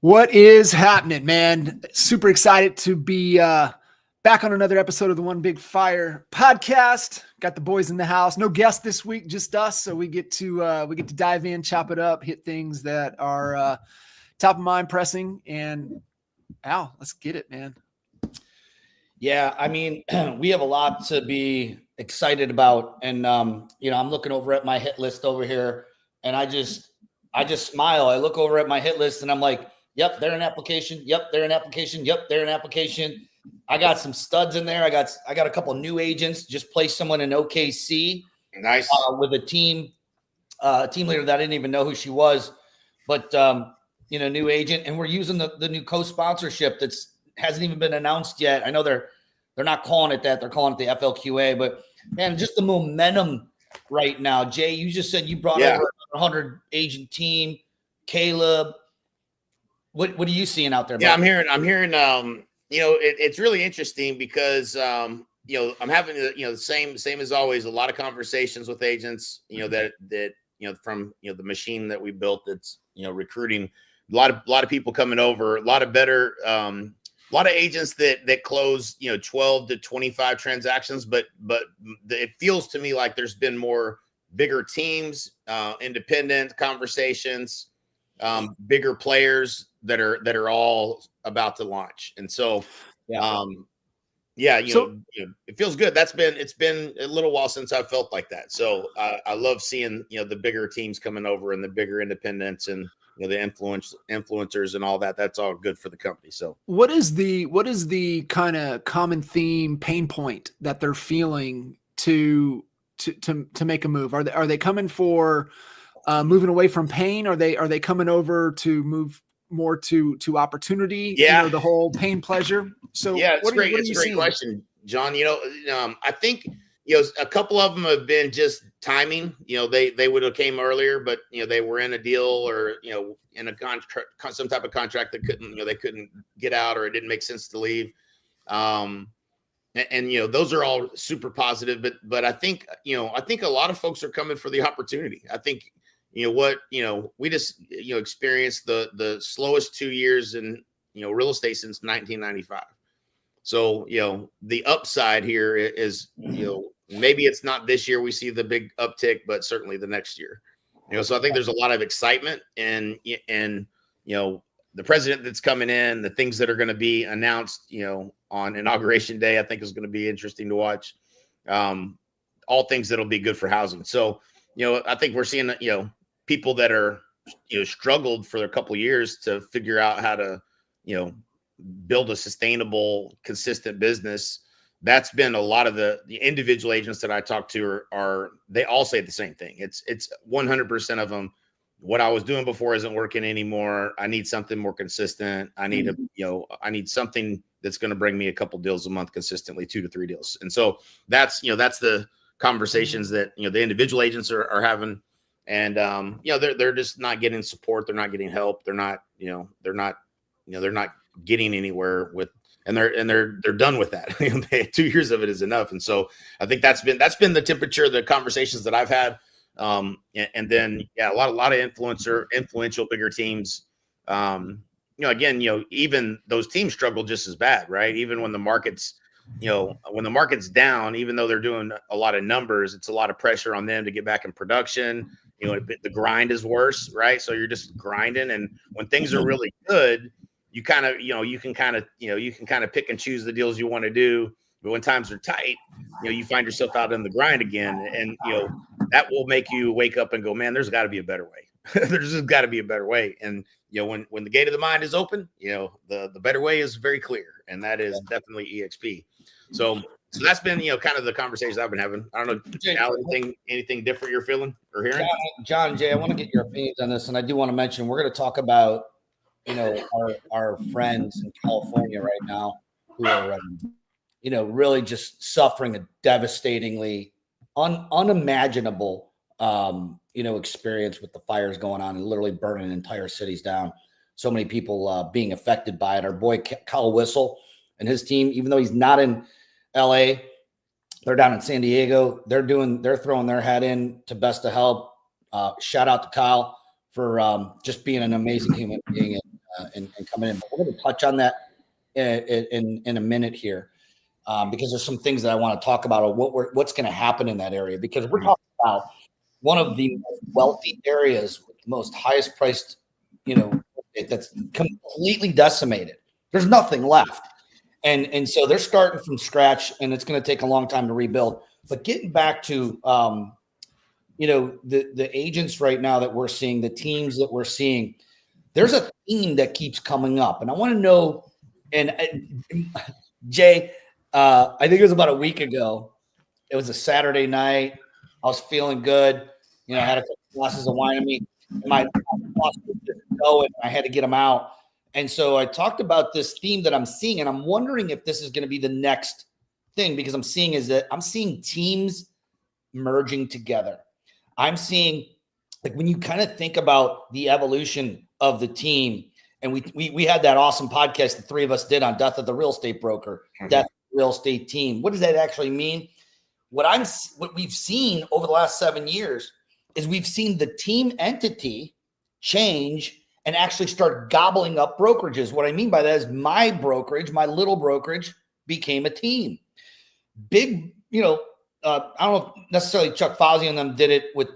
What is happening, man? Super excited to be back on another episode of the One Big Fire podcast. Got the boys in the house. No guest this week, just us. So we get to dive in, chop it up, hit things that are top of mind, pressing. And Al, let's get it, man. Yeah, I mean, we have a lot to be excited about, and I'm looking over at my hit list over here, and I just smile. I look over at my hit list, and I'm like, "Yep, they're an application. Yep, they're an application. Yep, they're an application." I got some studs in there. I got a couple of new agents. Just placed someone in OKC, nice, with a team leader that I didn't even know who she was, but new agent, and we're using the new co-sponsorship that's hasn't even been announced yet. I know they're not calling it that. They're calling it the FLQA, but man, just the momentum right now. Jay, you just said you brought over a 100 agent team. Caleb, what are you seeing out there? Yeah, buddy? I'm hearing, it's really interesting because, I'm having, the same as always, a lot of conversations with agents, from, the machine that we built that's, recruiting a lot of people coming over, a lot of better, a lot of agents that close, 12 to 25 transactions, but it feels to me like there's been more bigger teams, independent conversations, bigger players that are all about to launch. And so, it feels good. It's been a little while since I've felt like that. So I love seeing, the bigger teams coming over and the bigger independents and, the influencers and all that. That's all good for the company. So what is the kind of common theme pain point that they're feeling to make a move? Are they coming for moving away from pain? Are they coming over to move more to opportunity? Yeah. The whole pain pleasure. So yeah, it's great. It's a great question, John. I think, a couple of them have been just timing. They would have came earlier, but they were in a deal or in a contract, some type of contract that they couldn't get out, or it didn't make sense to leave. And those are all super positive. But I think a lot of folks are coming for the opportunity. I think we just experienced the slowest 2 years in real estate since 1995. So the upside here is maybe it's not this year we see the big uptick, but certainly the next year. So I think there's a lot of excitement and the president that's coming in, the things that are going to be announced, on Inauguration Day, I think is going to be interesting to watch. All things that'll be good for housing. So, I think we're seeing, people that are, struggled for a couple of years to figure out how to, build a sustainable, consistent business. That's been a lot of the individual agents that I talk to are they all say the same thing. It's 100% of them. What I was doing before isn't working anymore. I need something more consistent. I need I need something that's going to bring me a couple deals a month consistently, 2 to 3 deals. And so that's the conversations that, the individual agents are having. And, they're just not getting support. They're not getting help. They're not getting anywhere with, and they're done with that. 2 years of it is enough. And so I think that's been the temperature of the conversations that I've had. And then, a lot of influential bigger teams. Even those teams struggle just as bad, right? Even when the market's down, even though they're doing a lot of numbers, it's a lot of pressure on them to get back in production. The grind is worse, right? So you're just grinding. And when things are really good, you kind of, you can kind of pick and choose the deals you want to do. But when times are tight, you find yourself out in the grind again. And, that will make you wake up and go, man, there's got to be a better way. There's just got to be a better way. And, when the gate of the mind is open, the better way is very clear. And that is definitely EXP. So that's been, kind of the conversations I've been having. I don't know, Al, anything different you're feeling or hearing? John and Jay, I want to get your opinions on this. And I do want to mention, we're going to talk about, our friends in California right now who are, really just suffering a devastatingly unimaginable, experience with the fires going on and literally burning entire cities down. So many people being affected by it. Our boy Kyle Whissel and his team, even though he's not in LA, they're down in San Diego. They're throwing their hat in to best to help. Shout out to Kyle for just being an amazing human being. And and coming in. But we're going to touch on that in a minute here because there's some things that I want to talk about what's going to happen in that area, because we're talking about one of the most wealthy areas with the most highest priced, that's completely decimated. There's nothing left. And so they're starting from scratch, and it's going to take a long time to rebuild. But getting back to, the agents right now that we're seeing, the teams that we're seeing, there's a theme that keeps coming up. And I want to know, and Jay, I think it was about a week ago. It was a Saturday night. I was feeling good. I had a couple glasses of wine in me. My boss was just going. I had to get them out. And so I talked about this theme that I'm seeing, and I'm wondering if this is going to be the next thing, because I'm seeing teams merging together. I'm seeing, like, when you kind of think about the evolution of the team, and we had that awesome podcast the three of us did on Death of the Real Estate Broker, Death of the Real Estate Team. What does that actually mean? What we've seen over the last 7 years is we've seen the team entity change and actually start gobbling up brokerages. What I mean by that is my brokerage, my little brokerage, became a team. Big, I don't know if necessarily Chuck Fozzie and them did it with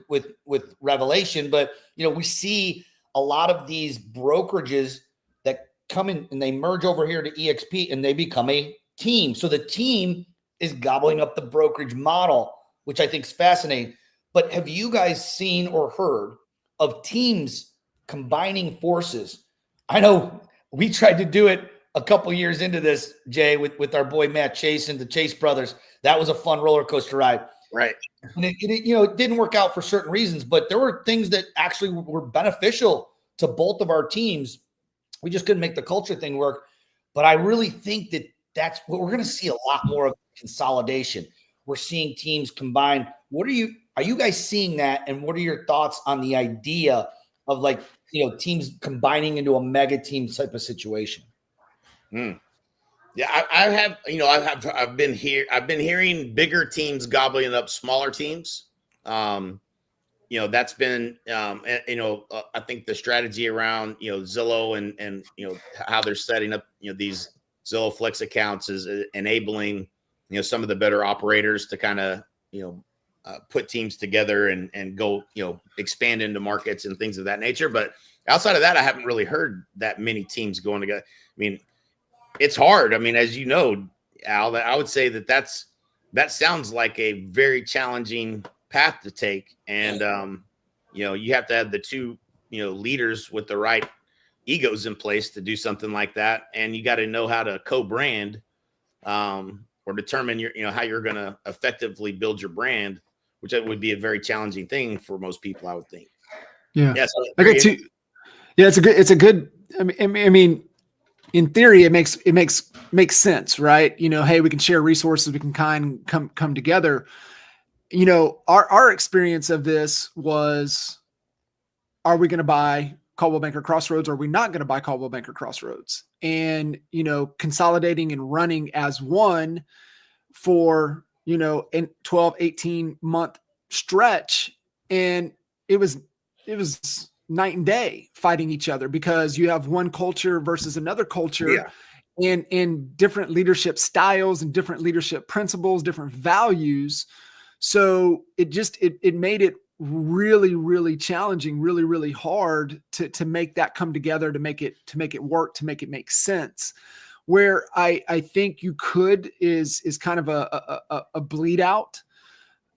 Revelation, but we see a lot of these brokerages that come in and they merge over here to EXP and they become a team. So the team is gobbling up the brokerage model, which I think is fascinating. But have you guys seen or heard of teams combining forces? I know we tried to do it a couple years into this, Jay, with our boy Matt Chase and the Chase brothers. That was a fun roller coaster ride. Right. And it didn't work out for certain reasons, but there were things that actually were beneficial to both of our teams. We just couldn't make the culture thing work. But I really think that's what we're going to see, a lot more of consolidation. We're seeing teams combine. Are you guys seeing that? And what are your thoughts on the idea of, like, teams combining into a mega team type of situation? Yeah, I've been hearing bigger teams gobbling up smaller teams. That's been, I think the strategy around, Zillow and how they're setting up, these Zillow Flex accounts is enabling, some of the better operators to kind of, put teams together and go, expand into markets and things of that nature. But outside of that, I haven't really heard that many teams going together. I mean, it's hard. I mean, as you know, Al, I would say that sounds like a very challenging path to take. And, you have to have the two, leaders with the right egos in place to do something like that. And you got to know how to co-brand or determine how you're going to effectively build your brand, which would be a very challenging thing for most people, I would think. Yeah. Yeah. So I got two. Yeah. It's a good, I mean, in theory, it makes sense, right? Hey, we can share resources, we can come together. Our experience of this was, are we going to buy Coldwell Banker Crossroads, or are we not going to buy Coldwell Banker Crossroads? And, consolidating and running as one for, in 12, 18 month stretch. And it was night and day fighting each other, because you have one culture versus another culture, and different leadership styles and different leadership principles, different values. So it made it really, really challenging, really, really hard to make that come together, to make it work, to make it make sense. Where I think you could is kind of a bleed out.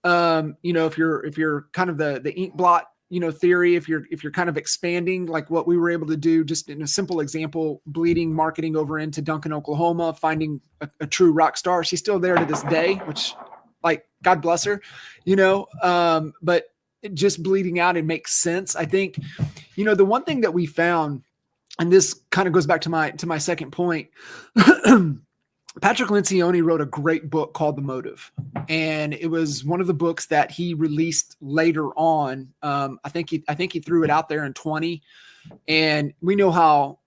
If you're kind of the ink blot, theory, if you're kind of expanding, like what we were able to do, just in a simple example, bleeding marketing over into Duncan, Oklahoma, finding a true rock star. She's still there to this day, which, like, God bless her, but just bleeding out, it makes sense. I think, the one thing that we found, and this kind of goes back to my second point, Patrick Lencioni wrote a great book called The Motive, and it was one of the books that he released later on. I think he threw it out there in 20, and we know how,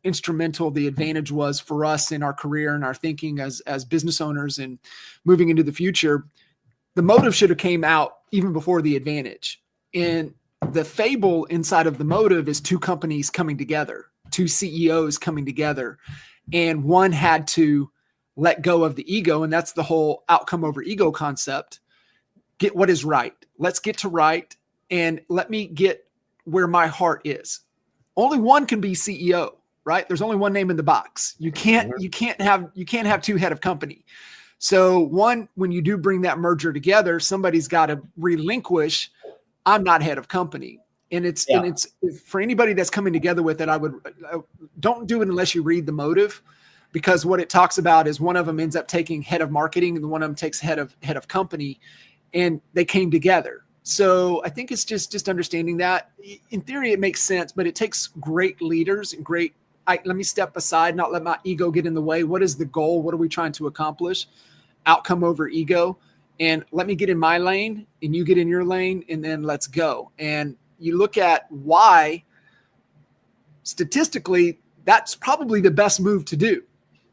instrumental the advantage was for us in our career and our thinking as business owners and moving into the future. The Motive should have came out even before the advantage. And the fable inside of The Motive is two companies coming together. two CEOs coming together, and one had to let go of the ego. And that's the whole outcome over ego concept. Get what is right. Let's get to right. And let me get where my heart is. Only one can be CEO, right? There's only one name in the box. You can't have two head of company. So one, when you do bring that merger together, somebody's got to relinquish, I'm not head of company. And it's for anybody that's coming together with it, I don't do it unless you read the motive, because what it talks about is one of them ends up taking head of marketing and one of them takes head of company, and they came together. So I think it's just understanding that. In theory, it makes sense, but it takes great leaders and let me step aside, not let my ego get in the way. What is the goal? What are we trying to accomplish? Outcome over ego. And let me get in my lane and you get in your lane, and then let's go. And you look at why, statistically, that's probably the best move to do,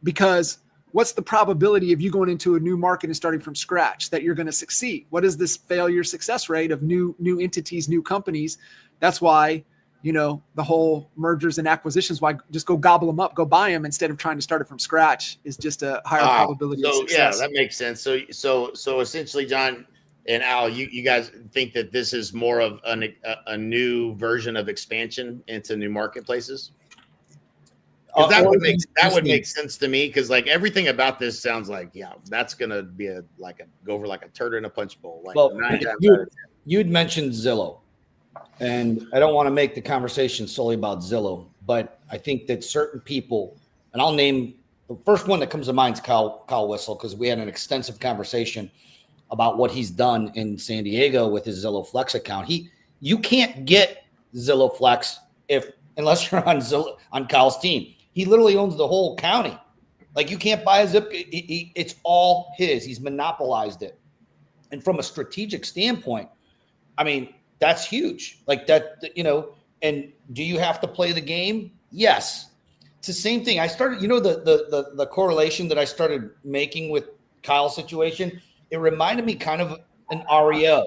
because what's the probability of you going into a new market and starting from scratch that you're going to succeed? What is this failure success rate of new entities, new companies? That's why, the whole mergers and acquisitions, why just go gobble them up, go buy them instead of trying to start it from scratch, is just a higher probability of success. Yeah, that makes sense. So essentially, John and Al, you guys think that this is more of a new version of expansion into new marketplaces? That would make sense to me, because like everything about this sounds like, that's gonna be go over like a turd in a punch bowl. Like, well, you'd mentioned Zillow, and I don't want to make the conversation solely about Zillow, but I think that certain people, and I'll name the first one that comes to mind is Kyle Whissel, because we had an extensive conversation about what he's done in San Diego with his Zillow Flex account. You can't get Zillow Flex unless you're on Kyle's team. He literally owns the whole county. Like, you can't buy a zip. It's all his. He's monopolized it. And from a strategic standpoint, I mean, that's huge. Like that, and do you have to play the game? Yes. It's the same thing. I started, the correlation that I started making with Kyle's situation, it reminded me kind of an REO.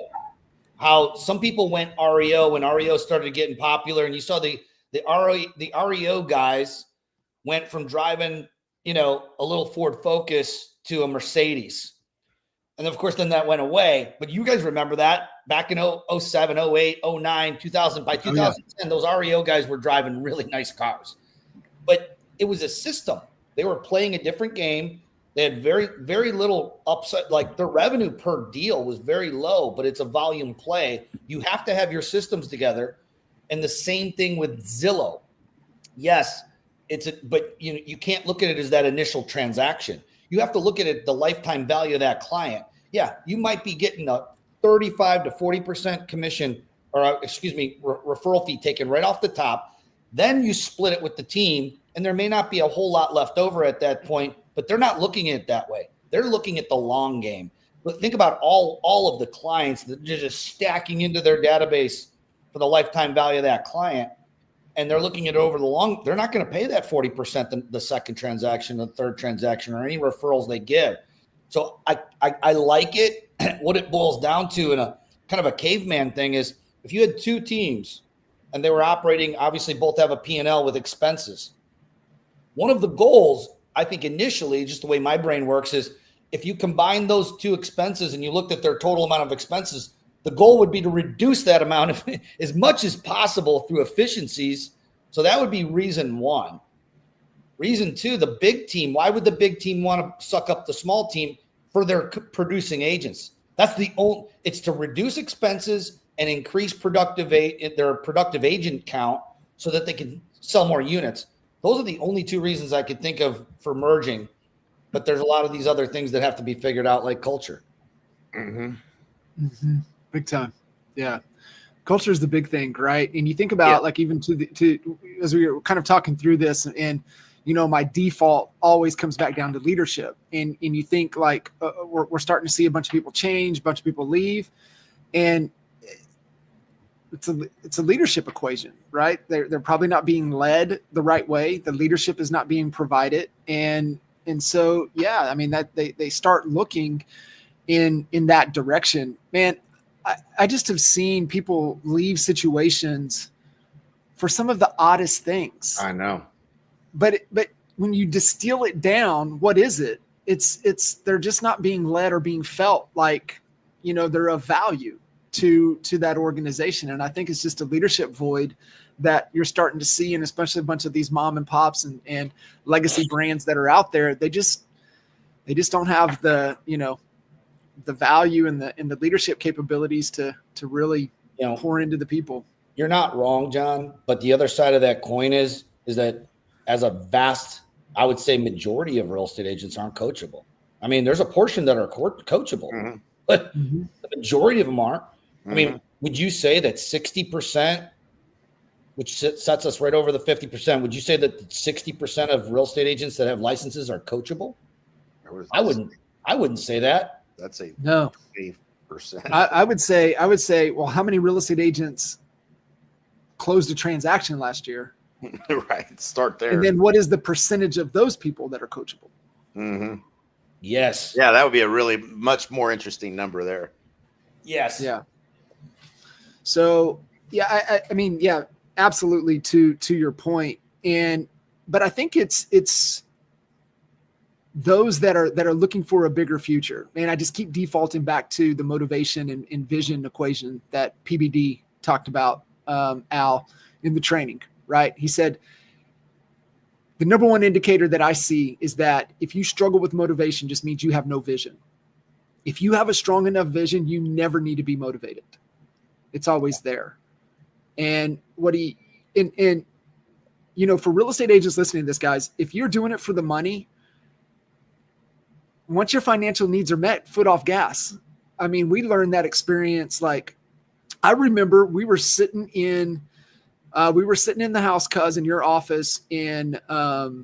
How some people went REO when REO started getting popular, and you saw the REO guys went from driving, a little Ford Focus to a Mercedes. And of course, then that went away. But you guys remember that back in 07, 08, 09, 2000. By 2010, those REO guys were driving really nice cars. But it was a system. They were playing a different game. They had very, very little upside. Like, their revenue per deal was very low, but it's a volume play. You have to have your systems together. And the same thing with Zillow. Yes, but you can't look at it as that initial transaction. You have to look at it, the lifetime value of that client. Yeah, you might be getting a 35 to 40% commission, or referral fee taken right off the top. Then you split it with the team, and there may not be a whole lot left over at that point, but they're not looking at it that way. They're looking at the long game. But think about all of the clients that are just stacking into their database for the lifetime value of that client. And they're looking at it over the long. They're not going to pay that 40% the second transaction, the third transaction, or any referrals they give. So I like it. What it boils down to in a kind of a caveman thing is, if you had two teams and they were operating, obviously both have a P&L with expenses. One of the goals, I think initially, just the way my brain works, is if you combine those two expenses and you looked at their total amount of expenses, the goal would be to reduce that amount as much as possible through efficiencies. So that would be reason one. Reason two, the big team. Why would the big team want to suck up the small team? For their producing agents. That's it's to reduce expenses and increase their productive agent count so that they can sell more units. Those are the only two reasons I could think of for merging. But there's a lot of these other things that have to be figured out, like culture. Mm-hmm. Mm-hmm. Big time. Yeah. Culture is the big thing, right? And you think about like even as we were kind of talking through this, and my default always comes back down to leadership. And you think like we're starting to see a bunch of people change, a bunch of people leave, and it's a leadership equation, right? They're probably not being led the right way. The leadership is not being provided, and so I mean that they start looking in that direction. Man, I just have seen people leave situations for some of the oddest things. I know. But when you distill it down, what is it? It's they're just not being led or being felt like, they're of value to that organization. And I think it's just a leadership void that you're starting to see, and especially a bunch of these mom and pops and legacy brands that are out there. They just don't have the value and the leadership capabilities to really pour into the people. You're not wrong, John, but the other side of that coin is that as a vast, I would say, majority of real estate agents aren't coachable. I mean, there's a portion that are coachable, but the majority of them aren't. I mean, would you say that 60%, which sets us right over the 50%, would you say that 60% of real estate agents that have licenses are coachable? I wouldn't say that. That's a no 8%. I would say, well, how many real estate agents closed a transaction last year? Right. Start there. And then what is the percentage of those people that are coachable? Mm-hmm. Yes. Yeah, that would be a really much more interesting number there. Yes. Yeah. So yeah, I mean, yeah, absolutely to your point. But I think it's those that are looking for a bigger future. Man, I just keep defaulting back to the motivation and vision equation that PBD talked about, Al, in the training, right? He said, the number one indicator that I see is that if you struggle with motivation, just means you have no vision. If you have a strong enough vision, you never need to be motivated. It's always there. And for real estate agents listening to this, guys, if you're doing it for the money, once your financial needs are met, foot off gas. I mean, we learned that experience. Like, I remember we were sitting in the house, cuz, in your office in Con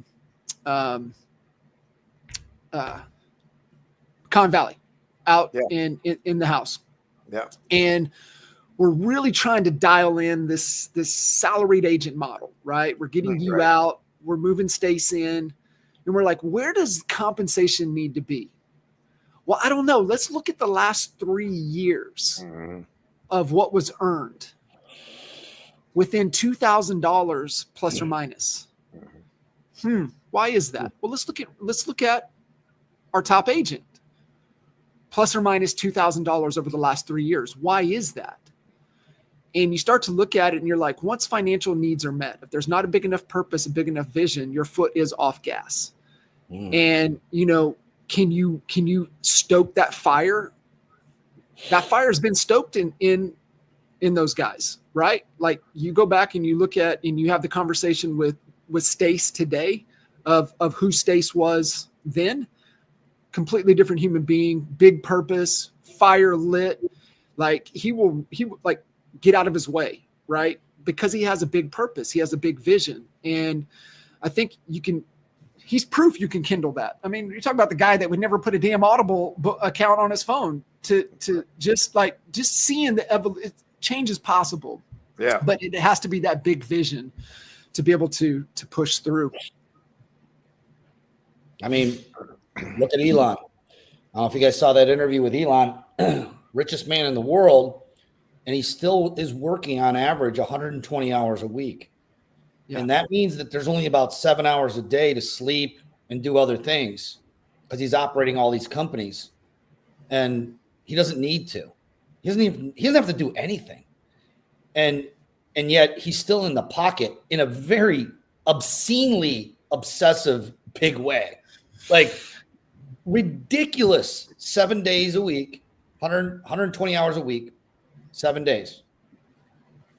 Valley, out in the house. Yeah. And we're really trying to dial in this salaried agent model, right? We're getting you out, we're moving Stace in, and we're like, where does compensation need to be? Well, I don't know. Let's look at the last 3 years of what was earned within $2,000 plus or minus. Why is that? Well, let's look at our top agent, plus or minus $2,000 over the last 3 years. Why is that? And you start to look at it and you're like, once financial needs are met, if there's not a big enough purpose, a big enough vision, your foot is off gas. And, can you stoke that fire? That fire has been stoked in those guys, right? Like, you go back and you look at, and you have the conversation with Stace today of who Stace was then. Completely different human being, big purpose, fire lit. Like, he will like get out of his way, right? Because he has a big purpose. He has a big vision. And I think he's proof you can kindle that. I mean, you're talking about the guy that would never put a damn Audible account on his phone to just seeing the change is possible. Yeah. But it has to be that big vision to be able to push through. I mean, look at Elon. I don't know if you guys saw that interview with Elon, richest man in the world, and he still is working on average 120 hours a week. Yeah. And that means that there's only about 7 hours a day to sleep and do other things because he's operating all these companies, and he doesn't need to. He doesn't have to do anything. And yet he's still in the pocket in a very obscenely obsessive big way. Like, ridiculous 7 days a week, 120 hours a week, 7 days.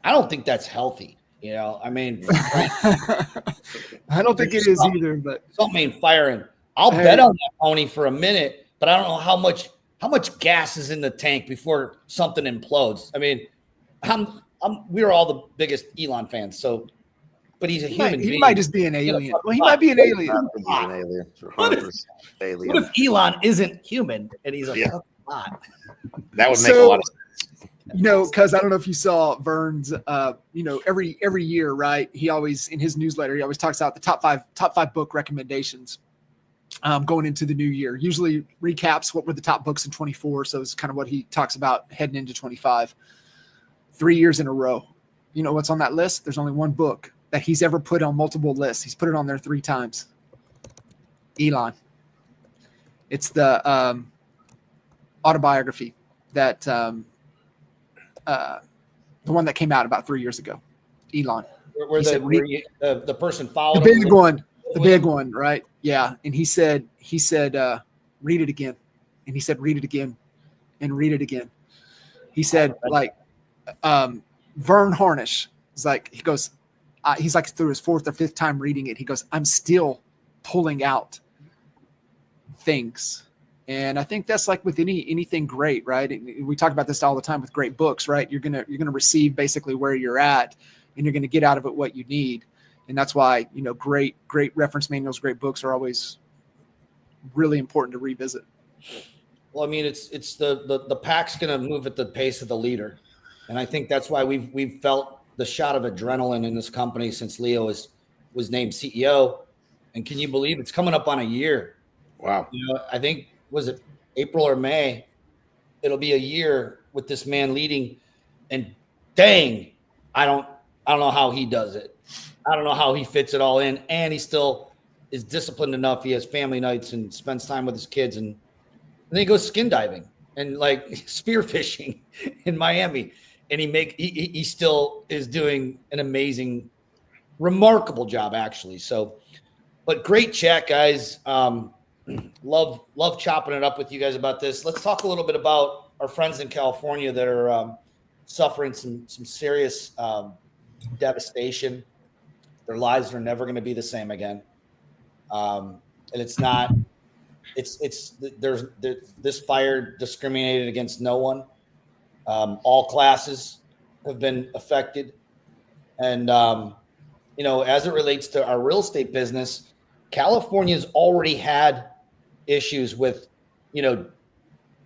I don't think that's healthy. I mean, I don't think it is either, but something ain't firing. I'll bet on that pony for a minute, but I don't know how much gas is in the tank before something implodes. I mean, we're all the biggest Elon fans, so, but he's a human being. He might just be an alien. Well, he might be an alien. What if Elon isn't human and he's a bot? That would make a lot of sense. Because I don't know if you saw Vern's, every year, right? He always, in his newsletter, he always talks about the top five book recommendations going into the new year. Usually recaps what were the top books in 24. So it's kind of what he talks about heading into 25. 3 years in a row, You know what's on that list? There's only one book that he's ever put on multiple lists. He's put it on there 3 times. Elon. It's the autobiography that the one that came out about 3 years ago. Elon. Where the person followed the big one, right? Yeah. And he said, read it again. And he said, read it again and read it again. He said, like, Vern Harnish is like, he goes, he's like through his 4th or 5th time reading it. He goes, I'm still pulling out things. And I think that's like with anything great, right? We talk about this all the time with great books, right? You're going to receive basically where you're at, and you're going to get out of it what you need. And that's why, you know, great reference manuals, great books are always really important to revisit. Well, I mean, it's the pack's going to move at the pace of the leader. And I think that's why we've felt the shot of adrenaline in this company since Leo was named CEO. And can you believe it's coming up on a year? Wow. You know, I think, was it April or May? It'll be a year with this man leading, and dang, I don't know how he does it. I don't know how he fits it all in, and he still is disciplined enough. He has family nights and spends time with his kids, and then he goes skin diving and like spearfishing in Miami, and he still is doing an amazing, remarkable job actually. So, but great chat, guys. Love chopping it up with you guys about this. Let's talk a little bit about our friends in California that are suffering some serious devastation. Their lives are never going to be the same again. And it's not. This fire discriminated against no one. All classes have been affected, and you know, as it relates to our real estate business, California's already had issues with, you know,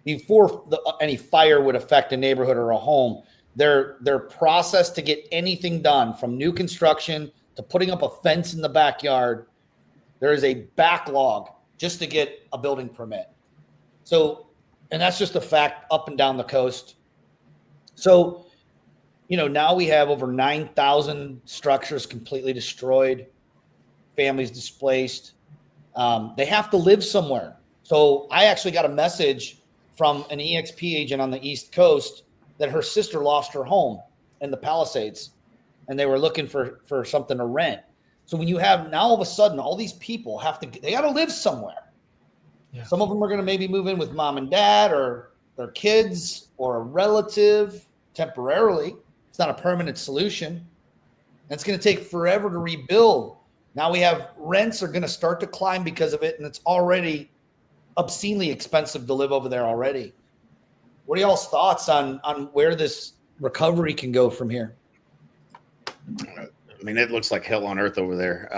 before any fire would affect a neighborhood or a home, their process to get anything done, from new construction to putting up a fence in the backyard, there is a backlog just to get a building permit. So, and that's just a fact up and down the coast. So, you know, now we have over 9,000 structures completely destroyed, families displaced. They have to live somewhere. So I actually got a message from an EXP agent on the East Coast that her sister lost her home in the Palisades, and they were looking for something to rent. So when you have now all of a sudden all these people they got to live somewhere. Yeah. Some of them are going to maybe move in with mom and dad or their kids or a relative temporarily. It's not a permanent solution. And it's going to take forever to rebuild. Now we have rents are going to start to climb because of it, and it's already obscenely expensive to live over there already. What are y'all's thoughts on where this recovery can go from here? I mean, it looks like hell on earth over there.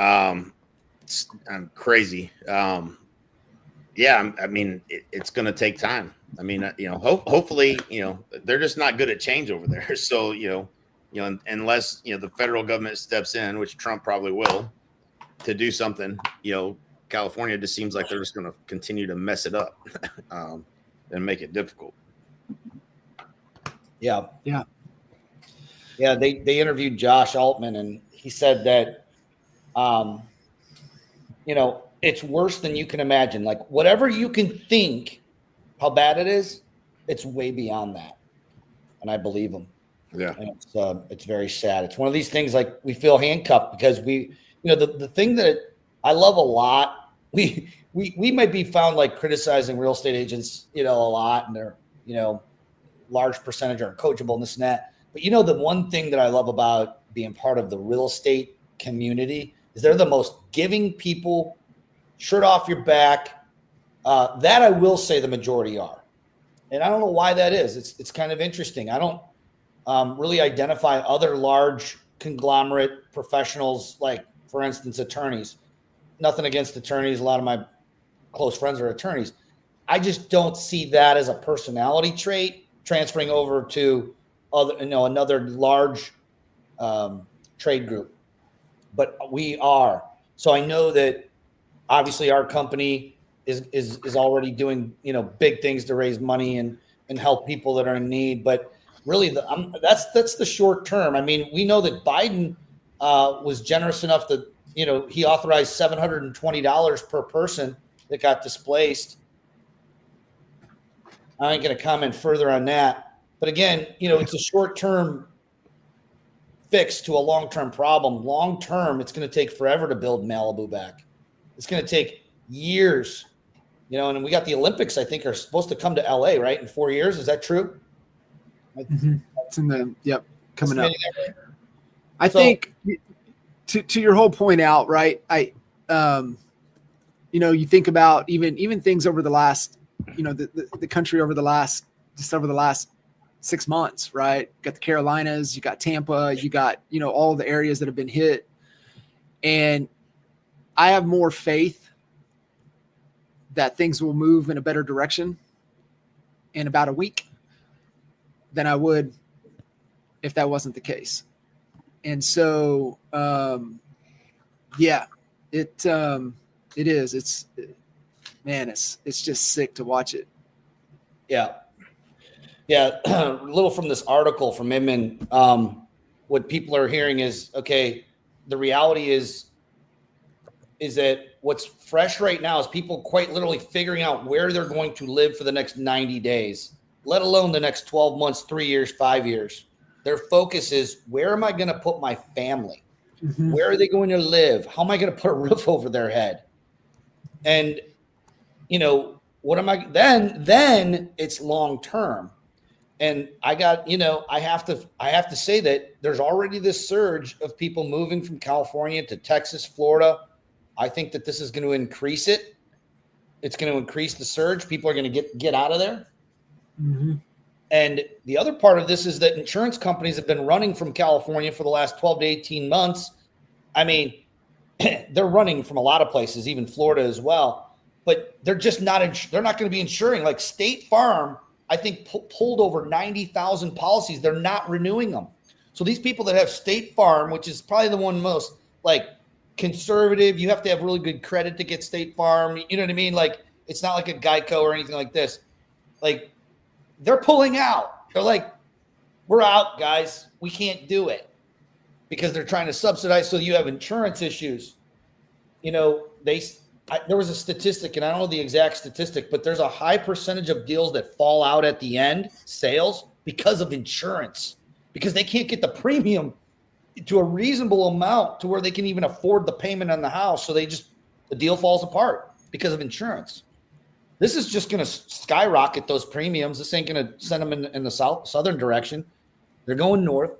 It's crazy. Yeah, I mean, it's going to take time. I mean, you know, hopefully, you know, they're just not good at change over there. So, you know, unless, you know, the federal government steps in, which Trump probably will, to do something, you know, California just seems like they're just going to continue to mess it up and make it difficult. Yeah. They interviewed Josh Altman, and he said that, you know, it's worse than you can imagine. Like, whatever you can think how bad it is, it's way beyond that. And I believe him. Yeah. And it's very sad. It's one of these things, like, we feel handcuffed because we, you know, the thing that I love a lot, we might be found like criticizing real estate agents, you know, a lot, and they're, you know, large percentage are coachable and this and that. But, you know, the one thing that I love about being part of the real estate community is they're the most giving people, shirt off your back. That I will say the majority are. And I don't know why that is. It's kind of interesting. I don't really identify other large conglomerate professionals, like, for instance, attorneys. Nothing against attorneys. A lot of my close friends are attorneys. I just don't see that as a personality trait transferring over to another large trade group. But we are. So I know that obviously our company is already doing, you know, big things to raise money and help people that are in need. But really that's the short term. I mean, we know that Biden was generous enough that, you know, he authorized $720 per person that got displaced. I ain't going to comment further on that. But again, you know, it's a short-term fix to a long-term problem. Long-term, it's going to take forever to build Malibu back. It's going to take years, you know, and we got the Olympics, I think, are supposed to come to LA, right? In 4 years. Is that true? Mm-hmm. It's in the, coming up. I So- think to your whole point out, right? You know, you think about even things over the last, you know, the country over the last 6 months, right? You got the Carolinas, you got Tampa, you got, you know, all the areas that have been hit. And I have more faith that things will move in a better direction in about a week than I would if that wasn't the case. And so, yeah, it is. It's just sick to watch it. Yeah. Yeah. A little from this article from Inman. What people are hearing is, okay, the reality is that what's fresh right now is people quite literally figuring out where they're going to live for the next 90 days, let alone the next 12 months, 3 years, 5 years. Their focus is, where am I going to put my family? Mm-hmm. Where are they going to live? How am I going to put a roof over their head? And, you know, what am I then it's long term. And I got, you know, I have to say that there's already this surge of people moving from California to Texas, Florida. I think that this is going to increase it. It's going to increase the surge. People are going to get out of there. Mm-hmm. And the other part of this is that insurance companies have been running from California for the last 12 to 18 months. I mean, they're running from a lot of places, even Florida as well. But they're just not they're not going to be insuring. Like State Farm, I think, pulled over 90,000 policies. They're not renewing them. So these people that have State Farm, which is probably the one most like conservative, you have to have really good credit to get State Farm. You know what I mean? Like, it's not like a Geico or anything like this. Like, they're pulling out. They're like, we're out, guys. We can't do it, because they're trying to subsidize. So you have insurance issues. You know, there was a statistic, and I don't know the exact statistic, but there's a high percentage of deals that fall out at the end, sales, because of insurance, because they can't get the premium to a reasonable amount to where they can even afford the payment on the house. So the deal falls apart because of insurance. This is just going to skyrocket those premiums. This ain't going to send them in the southern direction. They're going north,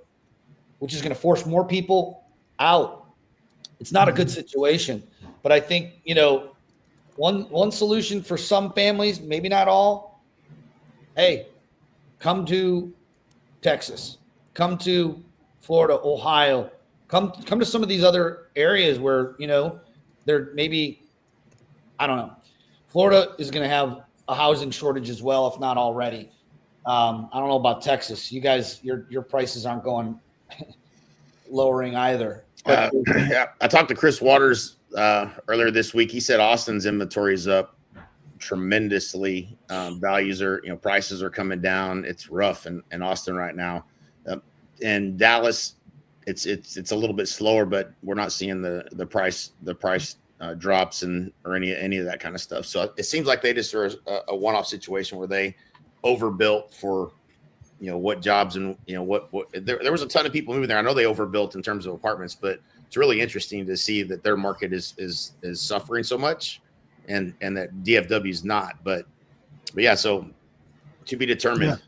which is going to force more people out. It's not a good situation. But I think, you know, one solution for some families, maybe not all, hey, come to Texas, come to Florida, Ohio, come to some of these other areas where, you know, there maybe, I don't know. Florida is going to have a housing shortage as well, if not already. I don't know about Texas. You guys, your prices aren't going lowering either. But, Yeah, I talked to Chris Waters earlier this week. He said Austin's inventory is up tremendously. Prices are coming down. It's rough in Austin right now. And Dallas, it's a little bit slower, but we're not seeing the price drops or any of that kind of stuff. So it seems like they just are a one-off situation where they overbuilt for, you know, what jobs and, you know, what there was a ton of people moving there. I know they overbuilt in terms of apartments, but it's really interesting to see that their market is suffering so much and that DFW is not, but yeah, so to be determined.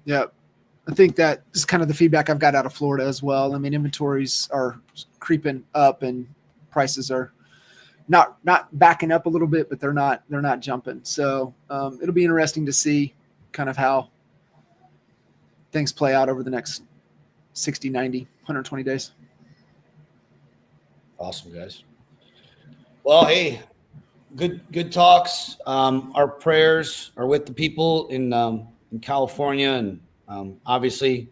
Yeah. I think that is kind of the feedback I've got out of Florida as well. I mean, inventories are creeping up and prices are not backing up a little bit, but they're not jumping. So it'll be interesting to see kind of how things play out over the next 60, 90, 120 days. Awesome, guys. Well, hey, good talks. Our prayers are with the people in California, and obviously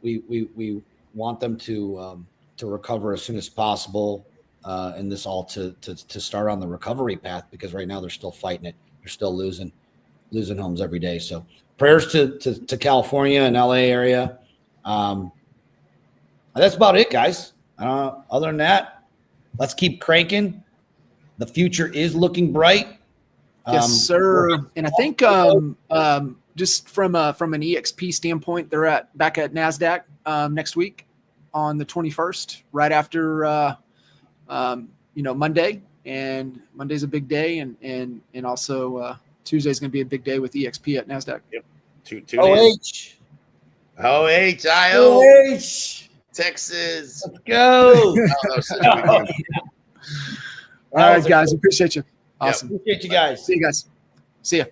we want them to recover as soon as possible, and this all to start on the recovery path, because right now they're still fighting it. They're still losing. losing homes every day. So prayers to California and LA area. That's about it, guys. Other than that, let's keep cranking. The future is looking bright. Yes, sir. And I think just from an EXP standpoint, they're back at NASDAQ next week on the 21st, right after Monday. And Monday's a big day, and also Tuesday's going to be a big day with EXP at NASDAQ. Yep. Tune in. OHIO. Texas. Let's go. All right, guys. Appreciate you. Awesome. Appreciate you guys. See you guys. See ya.